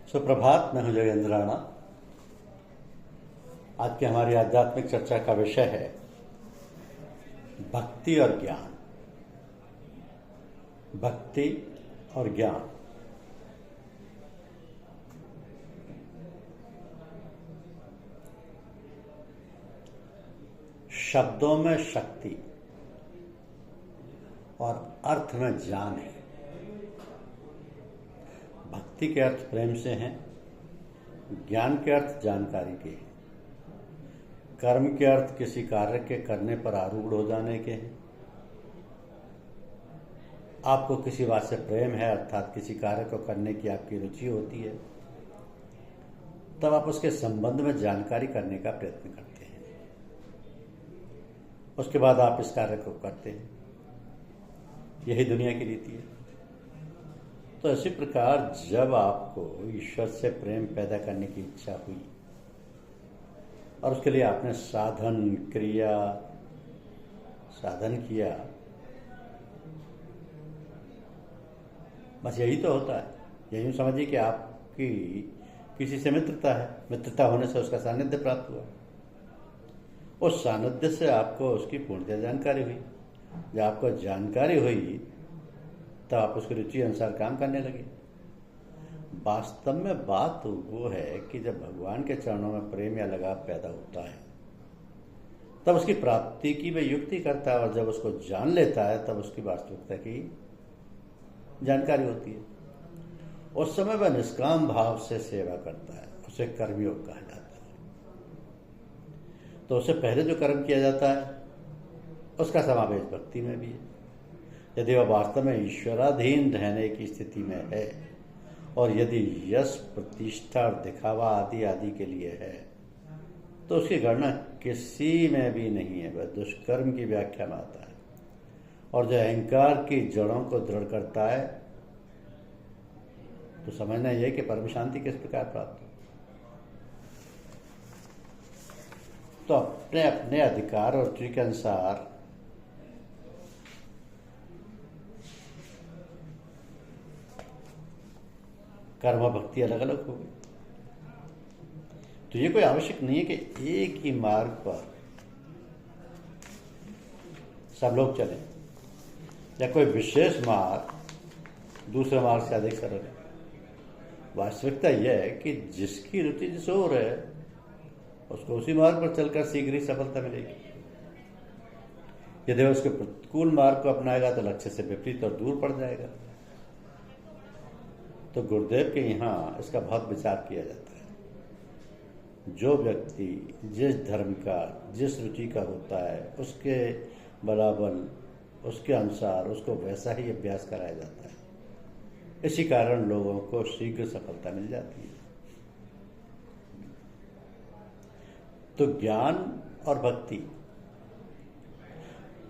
सुप्रभात। मैं हूं जयेंद्र राणा। आज की हमारी आध्यात्मिक चर्चा का विषय है भक्ति और ज्ञान। भक्ति और ज्ञान। शब्दों में शक्ति और अर्थ में ज्ञान है। भक्ति के अर्थ प्रेम से हैं, ज्ञान के अर्थ जानकारी के हैं, कर्म के अर्थ किसी कार्य के करने पर आरूढ़ हो जाने के हैं। आपको किसी बात से प्रेम है, अर्थात किसी कार्य को करने की आपकी रुचि होती है, तब आप उसके संबंध में जानकारी करने का प्रयत्न करते हैं। उसके बाद आप इस कार्य को करते हैं। यही दुनिया की रीति है। तो इसी प्रकार जब आपको ईश्वर से प्रेम पैदा करने की इच्छा हुई और उसके लिए आपने साधन किया, बस यही तो होता है। यही समझिए कि आपकी किसी से मित्रता है, मित्रता होने से उसका सानिध्य प्राप्त हुआ। उस सानिध्य से आपको उसकी पूर्णतः जानकारी हुई। जब आपको जानकारी हुई तब आप उसकी रुचि अनुसार काम करने लगे। वास्तव में बात वो है कि जब भगवान के चरणों में प्रेम या लगाव पैदा होता है तब उसकी प्राप्ति की वह युक्ति करता है, और जब उसको जान लेता है तब उसकी वास्तविकता की जानकारी होती है। उस समय वह निष्काम भाव से सेवा करता है, उसे कर्मयोग कहा जाता है। तो उससे पहले जो कर्म किया जाता है उसका समावेश भक्ति में भी है। यदि वह वास्तव में ईश्वराधीन रहने की स्थिति में है और यदि यश, प्रतिष्ठा और दिखावा आदि के लिए है तो उसकी गणना किसी में भी नहीं है। वह दुष्कर्म की व्याख्या में आता है। और जो अहंकार की जड़ों को दृढ़ करता है तो समझना यह कि परम शांति किस प्रकार प्राप्त हो। तो अपने अपने अधिकार और रुचि के अनुसार कर्म भक्ति अलग अलग होगी। तो ये कोई आवश्यक नहीं है कि एक ही मार्ग पर सब लोग चलें, या कोई विशेष मार्ग दूसरे मार्ग से अधिक सरल है। वास्तविकता यह है कि जिसकी रुचि जिस ओर है उसको उसी मार्ग पर चलकर शीघ्र ही सफलता मिलेगी। यदि वह उसके प्रतिकूल मार्ग को अपनाएगा तो लक्ष्य से विपरीत और दूर पड़ जाएगा। तो गुरुदेव के यहाँ इसका बहुत विचार किया जाता है। जो व्यक्ति जिस धर्म का, जिस रुचि का होता है उसके बराबर, उसके अनुसार उसको वैसा ही अभ्यास कराया जाता है। इसी कारण लोगों को शीघ्र सफलता मिल जाती है। तो ज्ञान और भक्ति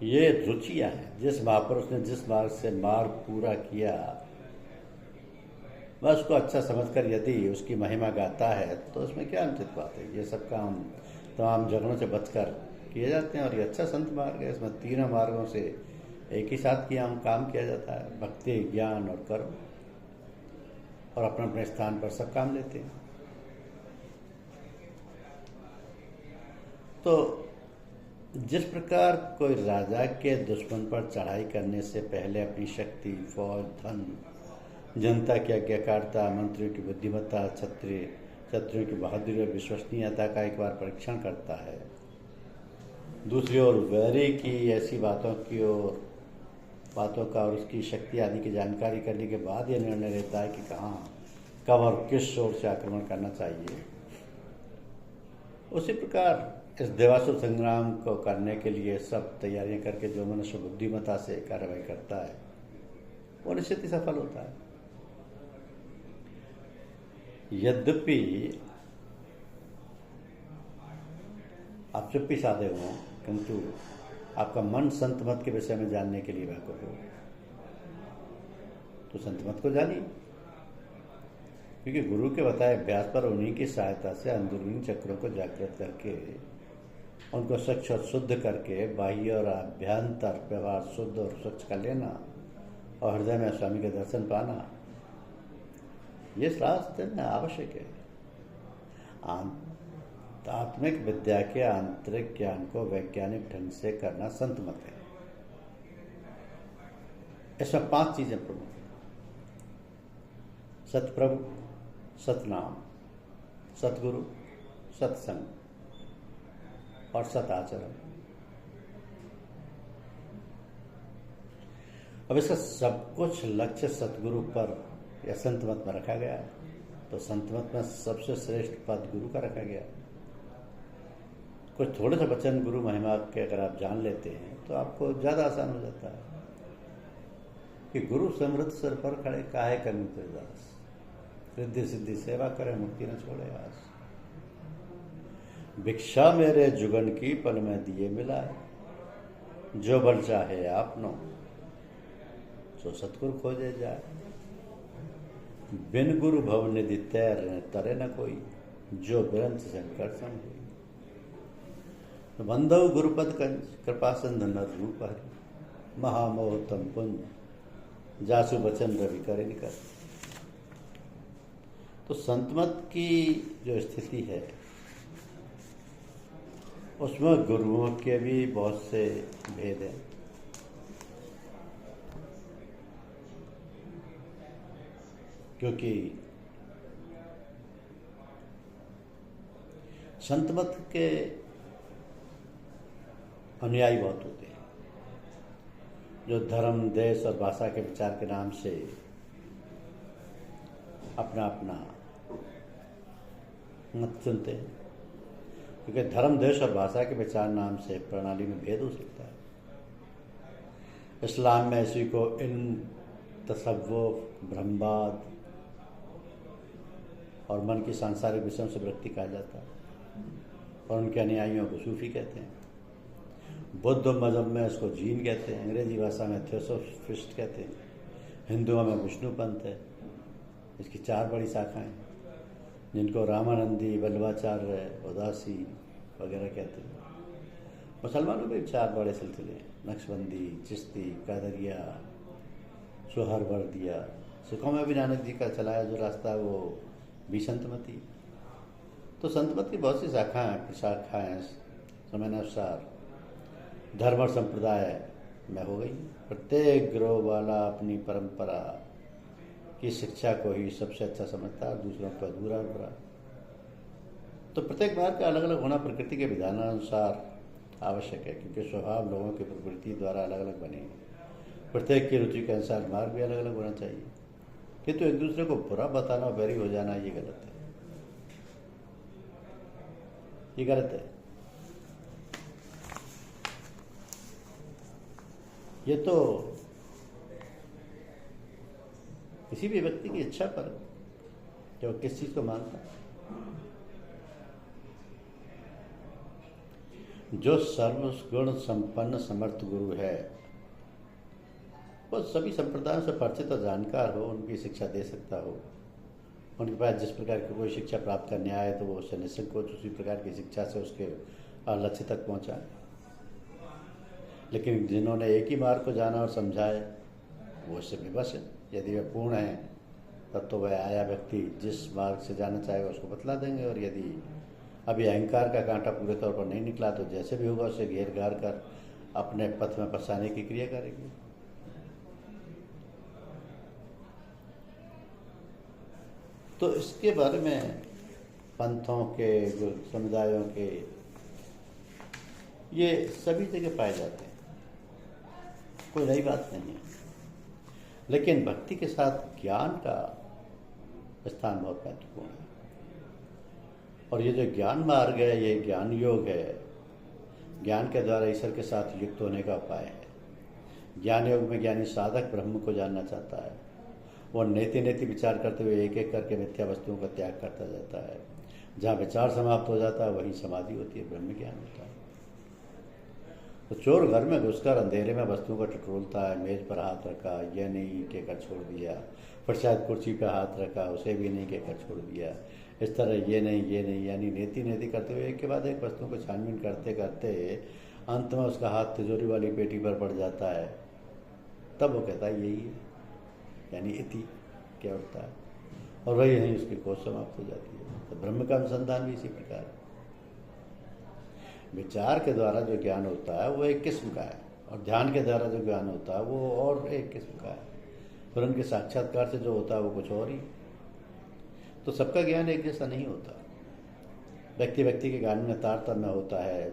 ये रुचियां हैं। जिस महापुरुष ने जिस मार्ग से मार्ग पूरा किया वह उसको अच्छा समझकर यदि उसकी महिमा गाता है तो उसमें क्या अनुचित बात है। ये सब काम तमाम जगहों से बचकर किए जाते हैं और ये अच्छा संत मार्ग है। इसमें तीनों मार्गों से एक ही साथ काम किया जाता है। भक्ति, ज्ञान और कर्म, और अपने अपने स्थान पर सब काम लेते हैं। तो जिस प्रकार कोई राजा के दुश्मन पर चढ़ाई करने से पहले अपनी शक्ति, फौज, धन, जनता की आज्ञाकारिता, मंत्रियों की बुद्धिमत्ता, क्षत्रियों की बहादुरी और विश्वसनीयता का एक बार परीक्षण करता है, दूसरी ओर वैरी की ऐसी बातों का और उसकी शक्ति आदि की जानकारी करने के बाद यह निर्णय लेता है कि कहाँ, कब और किस ओर से आक्रमण करना चाहिए। उसी प्रकार इस देवासुर संग्राम को करने के लिए सब तैयारियां करके जो मनुष्य बुद्धिमत्ता से कार्रवाई करता है वो निश्चित ही सफल होता है। यद्यपि आप चुप्पी साधे हो, किंतु आपका मन संत मत के विषय में जानने के लिए व्याकुल हो, तो संत मत को जानिए। क्योंकि गुरु के बताए अभ्यास पर उन्हीं की सहायता से अंदरूनी चक्रों को जागृत करके, उनको स्वच्छ और शुद्ध करके, बाह्य और आभ्यंतर व्यवहार शुद्ध और स्वच्छ कर लेना और हृदय में स्वामी के दर्शन पाना, ये रास्ते में आवश्यक है। आत्मिक विद्या के आंतरिक ज्ञान को वैज्ञानिक ढंग से करना संत मत है। इसमें 5 चीजें प्रमुख हैं: सतप्रभु, सतनाम, सतगुरु, सत्संग और सदाचरण। अब इसका सब कुछ लक्ष्य सतगुरु पर या संत मत में रखा गया है। तो संत मत में सबसे श्रेष्ठ पद गुरु का रखा गया। कुछ थोड़े से वचन गुरु महिमा के अगर आप जान लेते हैं तो आपको ज्यादा आसान हो जाता है कि गुरु समृद्ध सिर पर खड़े काहे कमी दास, रिद्धि सिद्धि सेवा करे मुक्ति न छोड़े आस। भिक्षा मेरे जुगन की पल में दिए मिलाए, जो बल चाहे आपनो सो सतगुरु खोजे जाए। बिन गुरु भव निधि तरे न कोई, जो बिरंत संकट सम हुई। बंधव गुरुपद कंज कृपा सिंधु नर रूप हरि, महामोह तम पुंज जासु बचन रवि करे निकर। तो संतमत की जो स्थिति है उसमें गुरुओं के भी बहुत से भेद हैं। क्योंकि संतमत के अनुयायी बहुत होते हैं जो धर्म, देश और भाषा के विचार के नाम से अपना अपना मत चुनते हैं। क्योंकि धर्म, देश और भाषा के विचार नाम से प्रणाली में भेद हो सकता है। इस्लाम में इसी को इल्म, तसव्वुफ, ब्रह्मवाद और मन की सांसारिक विषयों से वृत्ति कहा जाता है और उनके अनुयायियों को सूफी कहते हैं। बौद्ध मजहब में इसको जीन कहते हैं, अंग्रेजी भाषा में थियोसोफिस्ट कहते हैं, हिंदुओं में विष्णु पंथ है। इसकी 4 बड़ी शाखाएं जिनको रामानंदी, वल्लभाचार्य, उदासी वगैरह कहते हैं। मुसलमानों में 4 बड़े सिलसिले हैं: नक्शबंदी, चिश्ती, कादरिया, सोहरवर्दिया। सिखों में भी नानक जी का चलाया जो रास्ता है वो भी संतमती। तो संतमत की बहुत सी शाखाएं समयानुसार धर्म और संप्रदाय में हो गई। प्रत्येक ग्रोह वाला अपनी परंपरा की शिक्षा को ही सबसे अच्छा समझता है, दूसरों को अधूरा बुरा। तो प्रत्येक मार्ग का अलग अलग होना प्रकृति के विधानानुसार आवश्यक है, क्योंकि स्वभाव लोगों की प्रवृत्ति द्वारा अलग अलग बने। प्रत्येक की रुचि के अनुसार मार्ग भी अलग अलग होना चाहिए। किंतु एक दूसरे को बुरा बताना, वैरी हो जाना, ये गलत है। ये गलत है। ये तो किसी भी व्यक्ति की इच्छा पर जो किस चीज को मानता है। जो सर्वगुण संपन्न समर्थ गुरु है वो सभी संप्रदायों से परिचित और जानकार हो, उनकी शिक्षा दे सकता हो। उनके पास जिस प्रकार की कोई शिक्षा प्राप्त करने आए तो वो उससे निसंकोच उसी प्रकार की शिक्षा से उसके लक्ष्य तक पहुंचाए। लेकिन जिन्होंने एक ही मार्ग को जाना और समझाए वो उससे विवश है। यदि वे पूर्ण है तब तो वह आया व्यक्ति जिस मार्ग से जाना चाहेगा उसको बतला देंगे, और यदि अभी अहंकार का कांटा पूरे तौर पर नहीं निकला तो जैसे भी होगा उसे घेर घार कर अपने पथ में फंसाने की क्रिया करेंगे। तो इसके बारे में पंथों के, जो समुदायों के, ये सभी जगह पाए जाते हैं, कोई नई बात नहीं है। लेकिन भक्ति के साथ ज्ञान का स्थान बहुत महत्वपूर्ण है। और ये जो ज्ञान मार्ग है, ये ज्ञान योग है। ज्ञान के द्वारा ईश्वर के साथ युक्त होने का उपाय है। ज्ञान योग में ज्ञानी साधक ब्रह्म को जानना चाहता है। वो नेति नेति विचार करते हुए एक एक करके मिथ्या वस्तुओं का त्याग करता जाता है। जहाँ विचार समाप्त हो जाता है वहीं समाधि होती है, ब्रह्म ज्ञान होता है। तो चोर घर में घुसकर अंधेरे में वस्तुओं को टटोलता है। मेज पर हाथ रखा, यह नहीं कहकर छोड़ दिया। फिर शायद कुर्सी पर हाथ रखा, उसे भी नहीं कहकर छोड़ दिया। इस तरह ये नहीं, यानी नेति नेति करते हुए एक के बाद एक वस्तुओं को छानबीन करते करते अंत में उसका हाथ तिजोरी वाली पेटी पर पड़ जाता है। तब वो कहता है यही है, यानी इति क्या होता है। और वही नहीं उसकी खोज समाप्त हो जाती है। तो ब्रह्म का अनुसंधान भी इसी प्रकार है। विचार के द्वारा जो ज्ञान होता है वो एक किस्म का है, और ध्यान के द्वारा जो ज्ञान होता है वो और एक किस्म का है, फिर उनके साक्षात्कार से जो होता है वो कुछ और ही। तो सबका ज्ञान एक जैसा नहीं होता। व्यक्ति व्यक्ति के ज्ञान में तारतम्य होता है।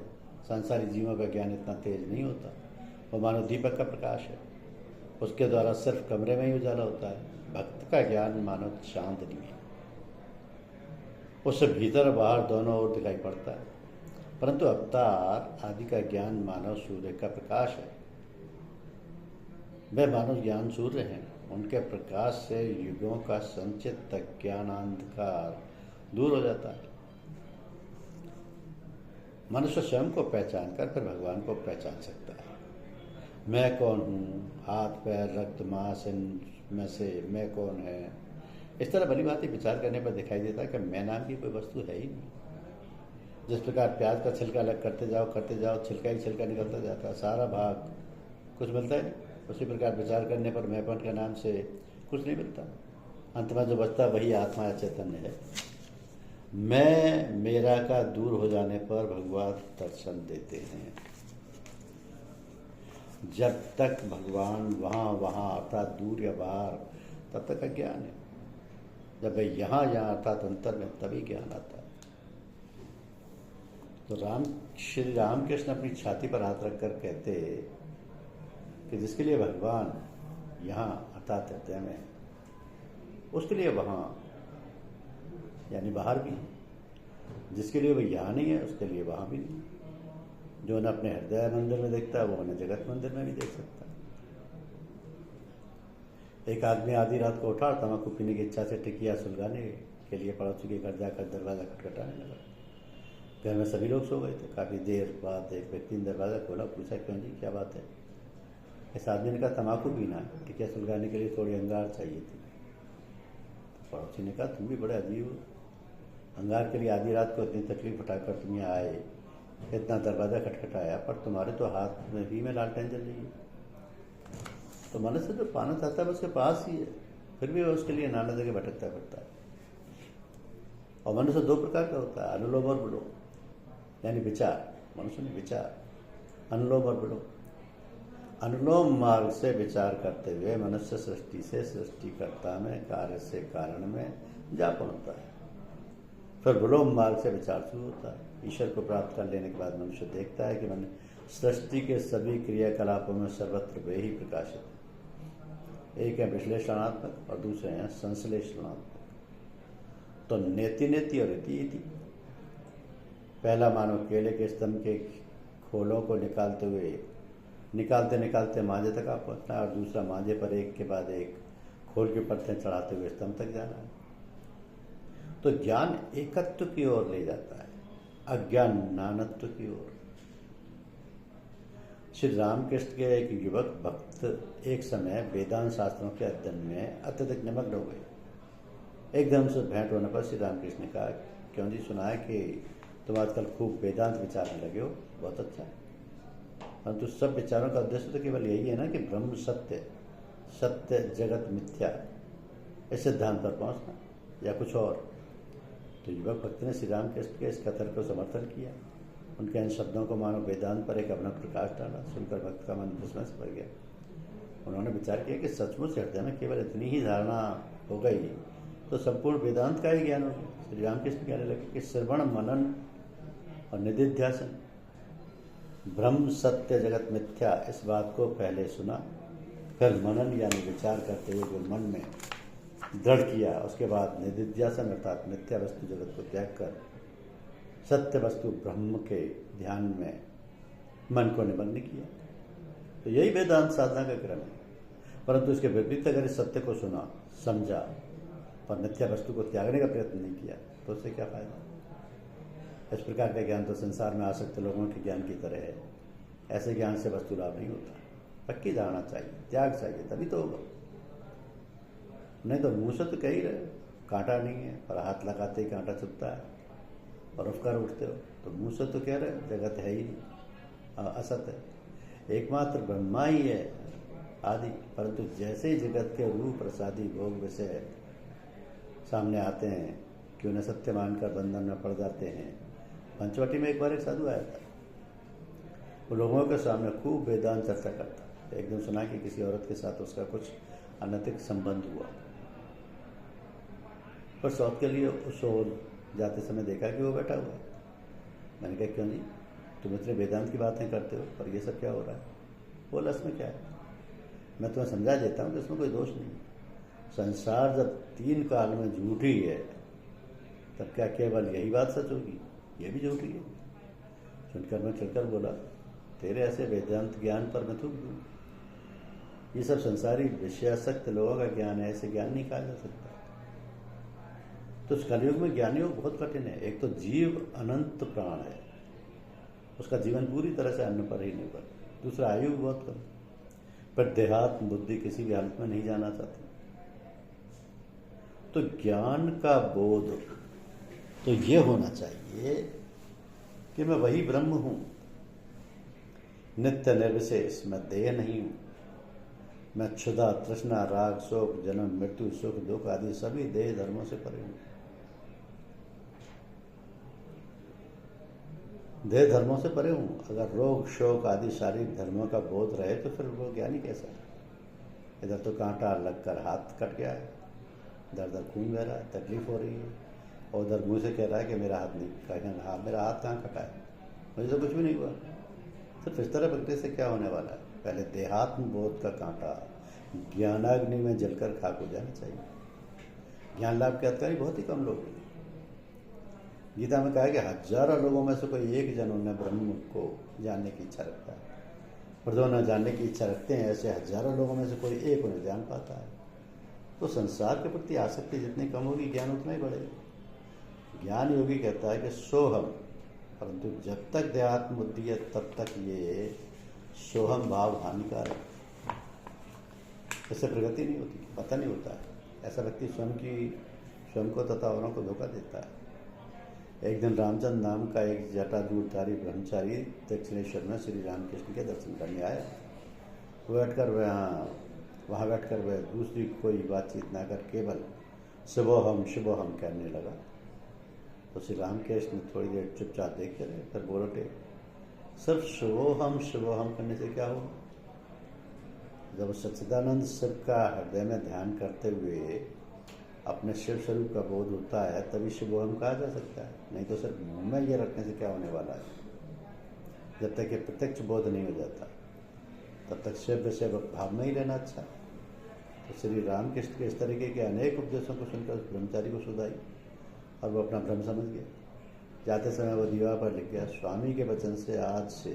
सांसारिक जीवों का ज्ञान इतना तेज नहीं होता। वो मानो दीपक का प्रकाश है, उसके द्वारा सिर्फ कमरे में ही उजाला होता है। भक्त का ज्ञान मानो चांदनी है, उससे भीतर और बाहर दोनों ओर दिखाई पड़ता है। परंतु अवतार आदि का ज्ञान मानव सूर्य का प्रकाश है। वे मानव ज्ञान सूर्य हैं। उनके प्रकाश से युगों का संचित ज्ञानांधकार दूर हो जाता है। मनुष्य स्वयं को पहचान कर फिर भगवान को पहचान सकता है। मैं कौन हूँ, हाथ पैर रक्त मांस में से मैं कौन है, इस तरह भली बात विचार करने पर दिखाई देता है कि मैं नाम की कोई वस्तु है ही नहीं। जिस प्रकार प्याज का छिलका अलग करते जाओ छिलका ही छिलका निकलता जाता है, सारा भाग कुछ मिलता ही नहीं। उसी प्रकार विचार करने पर मैंपन के नाम से कुछ नहीं मिलता। अंत में जो बचता वही आत्मा या चैतन्य है। मैं मेरा का दूर हो जाने पर भगवान दर्शन देते हैं। जब तक भगवान वहाँ अर्थात दूर या बाहर, तब तक अज्ञान है। जब वह यहाँ अर्थात अंतर में, तभी ज्ञान आता है। तो श्री रामकृष्ण अपनी छाती पर हाथ रखकर कहते कि जिसके लिए भगवान यहाँ अर्थात हृदय में, उसके लिए वहाँ यानी बाहर भी। जिसके लिए वह यहाँ नहीं है, उसके लिए वहाँ भी नहीं। जो उन्हें अपने हृदय मंदिर में देखता है वो उन्हें जगत मंदिर में भी देख सकता है। एक आदमी आधी रात को उठा और तम्बाकू पीने की इच्छा से टिकिया सुलगाने के लिए पड़ोसी के घर जाकर दरवाज़ा खटखटाने लगा। घर में सभी लोग सो गए थे। काफ़ी देर बाद एक व्यक्ति ने दरवाज़ा खोला, पूछा क्यों जी क्या बात है। इस आदमी ने कहा तम्बाकू पीना है, टिकिया सुलगाने के लिए थोड़ी अंगार चाहिए थी। पड़ोसी ने कहा तुम भी बड़े अजीब हो, अंगार के लिए आधी रात को इतनी तकलीफ उठाकर तुम यहाँ आए, इतना दरवाज़ा खटखटाया, पर तुम्हारे तो हाथ में ही में लालटेन जल रही है। तो मनुष्य जो पाना चाहता है उसके पास ही है, फिर भी उसके लिए नाना जगह भटकता फिरता है। और मनुष्य दो प्रकार का होता है, अनुलोम और विलोम, यानी विचार। मनुष्य में विचार, अनुलोम और विलोम। अनुलोम मार्ग से विचार करते हुए मनुष्य सृष्टि से सृष्टिकर्ता में, कार्य से कारण में जा पहुँचता है। फिर विलोम मार्ग से विचार शुरू होता है। ईश्वर को प्राप्त कर लेने के बाद मनुष्य देखता है कि मैंने सृष्टि के सभी क्रियाकलापों में सर्वत्र वे ही प्रकाशित है। एक है विश्लेषणात्मक और दूसरे हैं संश्लेषणात्मक। तो नेति नेति और इति इति। पहला मानो केले के स्तंभ के खोलों को निकालते निकालते मांझे तक आ पहुंचना है, और दूसरा मांझे पर एक के बाद एक खोल की परतें चढ़ाते हुए स्तंभ तक जाना है। तो ज्ञान एकत्व की ओर ले जाता है, अज्ञान नानत्व की ओर। श्री रामकृष्ण के एक युवक भक्त एक समय वेदांत शास्त्रों के अध्ययन में अत्यधिक निमग्न हो गए। एकदम से भेंट होने पर श्री रामकृष्ण ने कहा क्यों जी, सुना है कि तुम आजकल खूब वेदांत विचारने लगे हो, बहुत अच्छा है। परंतु सब विचारों का उद्देश्य तो केवल यही है ना कि ब्रह्म सत्य, सत्य जगत मिथ्या, इस सिद्धांत पर पहुंचना, या कुछ और। तो युवक भक्त ने श्री रामकृष्ण के इस कथन को समर्थन किया। उनके इन शब्दों को मानो वेदांत पर एक अपना प्रकाश डाला। सुनकर भक्त का मन विस्मय से भर गया। उन्होंने विचार किया कि सचमुच हृदय में केवल इतनी ही धारणा हो गई तो संपूर्ण वेदांत का ही ज्ञान हो गया। श्री रामकृष्ण कहने लगे कि श्रवण मनन और निधिध्यासन, ब्रह्म सत्य जगत मिथ्या, इस बात को पहले सुना, फिर मनन यानी विचार करते हुए जो मन में दृढ़ किया, उसके बाद निधिध्यासन अर्थात मिथ्या वस्तु जगत को त्याग कर सत्य वस्तु ब्रह्म के ध्यान में मन को निमग्न किया। तो यही वेदांत साधना का क्रम है। परंतु इसके विपरीत अगर इस सत्य को सुना, समझा, पर मिथ्या वस्तु को त्यागने का प्रयत्न नहीं किया तो उससे क्या फायदा। इस प्रकार का ज्ञान तो संसार में आसक्त लोगों के ज्ञान की तरह है। ऐसे ज्ञान से वस्तु लाभ नहीं होता। पक्की धारणा चाहिए, त्याग चाहिए, तभी तो होगा। नहीं तो मुँह से तो कह ही रहे कांटा नहीं है, पर हाथ लगाते ही कांटा चुभता है और उपकार उठते हो। तो मुँह से तो कह रहे जगत है ही नहीं, असत है, एकमात्र ब्रह्मा ही है आदि। परंतु जैसे ही जगत के रूप प्रसादी भोग विषय सामने आते हैं कि उन्हें सत्य मानकर बंधन में पड़ जाते हैं। पंचवटी में एक बार एक साधु आया था, वो लोगों के सामने खूब वेदांत चर्चा करता। एक दिन सुना कि किसी औरत के साथ उसका कुछ अनैतिक संबंध हुआ, पर शौक के लिए उसको जाते समय देखा कि वो बैठा हुआ है। मैंने कहा क्यों जी, तुम इतने वेदांत की बातें करते हो, पर ये सब क्या हो रहा है? बोला इसमें क्या है, मैं तुम्हें समझा देता हूँ कि इसमें कोई दोष नहीं। संसार जब 3 काल में झूठी है, तब क्या केवल यही बात सच होगी? ये भी झूठी है। सुनकर मैं चिढ़कर बोला, तेरे ऐसे वेदांत ज्ञान पर मैं थूक दूँ? ये सब संसारी विषयासक्त लोगों का ज्ञान है, ऐसे ज्ञान नहीं कहा जा सकता। तो इस कलयुग में ज्ञान योग बहुत कठिन है। एक तो जीव अनंत प्राण है, उसका जीवन पूरी तरह से अन्न पर ही निर्भर। दूसरा, आयु बहुत कम, पर देहात्म बुद्धि किसी भी हालत में नहीं जाना चाहती। तो ज्ञान का बोध तो ये होना चाहिए कि मैं वही ब्रह्म हूं, नित्य निर्विशेष, मैं देह नहीं हूं। मैं क्षुधा, तृष्णा, राग, शोक, जन्म, मृत्यु, सुख, दुख आदि सभी देह धर्मों से परे हूं। देह धर्मों से परे हूं। अगर रोग, शोक आदि शारीरिक धर्मों का बोध रहे तो फिर वो ज्ञानी कैसा है? इधर तो कांटा लगकर हाथ कट गया है, दर्द खून बह रहा है, तकलीफ हो रही है, और उधर मुंह से कह रहा है कि मेरा हाथ नहीं, कहा मेरा हाथ कहाँ कटा है, मुझे तो कुछ भी नहीं हुआ। तो इस तरह भक्ति से क्या होने वाला है? पहले देहात्म बोध का कांटा ज्ञानाग्नि में जलकर खाक हो जाना चाहिए। ज्ञान लाभ के अधिकारी बहुत ही कम लोग हैं। गीता में कहा है कि हजारों लोगों में से कोई एक जन उन्हें ब्रह्म को जानने की इच्छा रखता है, और जो न जानने की इच्छा रखते हैं, ऐसे हजारों लोगों में से कोई एक उन्हें जान पाता है। तो संसार के प्रति आसक्ति जितनी कम होगी, ज्ञान उतना ही बढ़ेगा। ज्ञान योगी कहता है कि सोहम, परंतु जब तक देहात्म बुद्धि है तब तक ये सोहम भाव हानिकारक, इससे प्रगति नहीं होती, पता नहीं होता है। ऐसा व्यक्ति स्वयं को तथा औरों को धोखा देता है। एक दिन रामचंद्र नाम का एक जटाजूटधारी ब्रह्मचारी दक्षिणेश्वर में श्री रामकृष्ण के दर्शन करने आया। वहाँ बैठकर वह दूसरी कोई बातचीत न कर केवल शुभोहम शुभोहम कहने लगा। तो श्री रामकृष्ण थोड़ी देर चुपचाप देखते रहे, फिर बोल उठे, सिर्फ शुभोहम शुभोहम करने से क्या होगा? जब सच्चिदानंद शिव का हृदय में ध्यान करते हुए अपने शिव स्वरूप का बोध होता है, तभी शुभोहम कहा जा सकता है। नहीं तो सिर्फ मुंह में ये रखने से क्या होने वाला है? जब तक ये प्रत्यक्ष बोध नहीं हो जाता, तब तक शिव भाव में ही रहना अच्छा। तो श्री रामकृष्ण के इस तरीके के अनेक उपदेशों को सुनकर ब्रह्मचारी को सुध आई और वो अपना भ्रम समझ गया। जाते समय वो दीवार पर लिख गया, स्वामी के वचन से आज से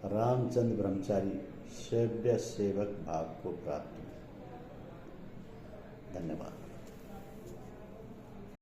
रामचंद्र ब्रह्मचारी सेव्य सेवक भाव को प्राप्त हुआ। धन्यवाद।